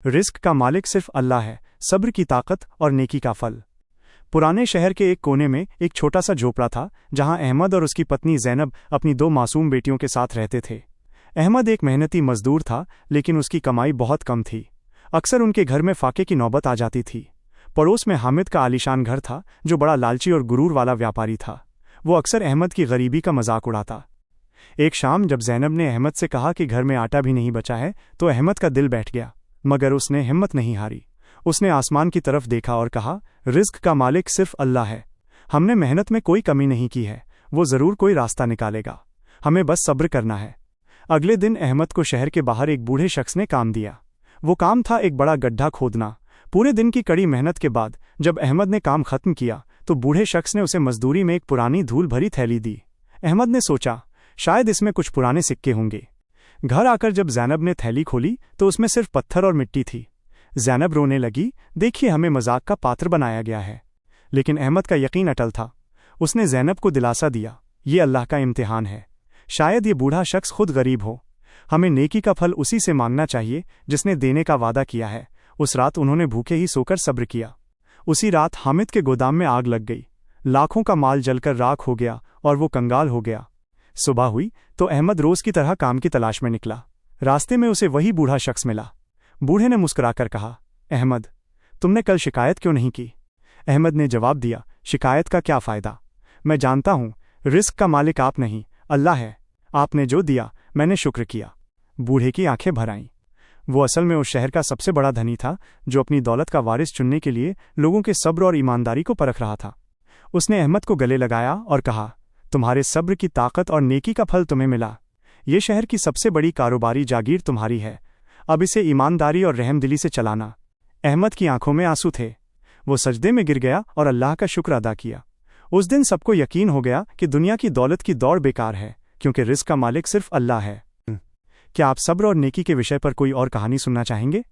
Risk का मालिक सिर्फ अल्लाह है, सब्र की ताकत और नेकी का फल। पुराने शहर के एक कोने में एक छोटा सा झोपड़ा था, जहां अहमद और उसकी पत्नी ज़ैनब अपनी 2 मासूम बेटियों के साथ रहते थे। अहमद एक मेहनती मजदूर था, लेकिन उसकी कमाई बहुत कम थी। अक्सर उनके घर में फाके की नौबत आ जाती थी। पड़ोस में हामिद का आलीशान घर था, जो बड़ा लालची और गुरूर वाला व्यापारी था। वो अक्सर अहमद की गरीबी का मजाक उड़ाता। एक शाम जब ज़ैनब ने अहमद से कहा कि घर में आटा भी नहीं बचा है, तो अहमद का दिल बैठ गया, मगर उसने हिम्मत नहीं हारी। उसने आसमान की तरफ देखा और कहा, रिस्क का मालिक सिर्फ अल्लाह है। हमने मेहनत में कोई कमी नहीं की है, वो ज़रूर कोई रास्ता निकालेगा। हमें बस सब्र करना है। अगले दिन अहमद को शहर के बाहर एक बूढ़े शख्स ने काम दिया। वो काम था एक बड़ा गड्ढा खोदना। पूरे दिन की कड़ी मेहनत के बाद जब अहमद ने काम खत्म किया, तो बूढ़े शख्स ने उसे मजदूरी में एक पुरानी धूल भरी थैली दी। अहमद ने सोचा, शायद इसमें कुछ पुराने सिक्के होंगे। घर आकर जब ज़ैनब ने थैली खोली, तो उसमें सिर्फ पत्थर और मिट्टी थी। ज़ैनब रोने लगी, देखिए हमें मजाक का पात्र बनाया गया है। लेकिन अहमद का यकीन अटल था। उसने ज़ैनब को दिलासा दिया, ये अल्लाह का इम्तिहान है। शायद ये बूढ़ा शख्स खुद गरीब हो। हमें नेकी का फल उसी से मांगना चाहिए जिसने देने का वादा किया है। उस रात उन्होंने भूखे ही सोकर सब्र किया। उसी रात हामिद के गोदाम में आग लग गई। लाखों का माल जलकर राख हो गया और वो कंगाल हो गया। सुबह हुई तो अहमद रोज की तरह काम की तलाश में निकला। रास्ते में उसे वही बूढ़ा शख्स मिला। बूढ़े ने मुस्कुराकर कहा, अहमद, तुमने कल शिकायत क्यों नहीं की? अहमद ने जवाब दिया, शिकायत का क्या फ़ायदा? मैं जानता हूँ रिस्क का मालिक आप नहीं, अल्लाह है। आपने जो दिया मैंने शुक्र किया। बूढ़े की आंखें भर आईं। वो असल में उस शहर का सबसे बड़ा धनी था, जो अपनी दौलत का वारिस चुनने के लिए लोगों के सब्र और ईमानदारी को परख रहा था। उसने अहमद को गले लगाया और कहा, तुम्हारे सब्र की ताकत और नेकी का फल तुम्हें मिला। ये शहर की सबसे बड़ी कारोबारी जागीर तुम्हारी है। अब इसे ईमानदारी और रहमदिली से चलाना। अहमद की आंखों में आंसू थे। वो सजदे में गिर गया और अल्लाह का शुक्र अदा किया। उस दिन सबको यकीन हो गया कि दुनिया की दौलत की दौड़ बेकार है, क्योंकि रिस्क का मालिक सिर्फ अल्लाह है। क्या आप सब्र और नेकी के विषय पर कोई और कहानी सुनना चाहेंगे?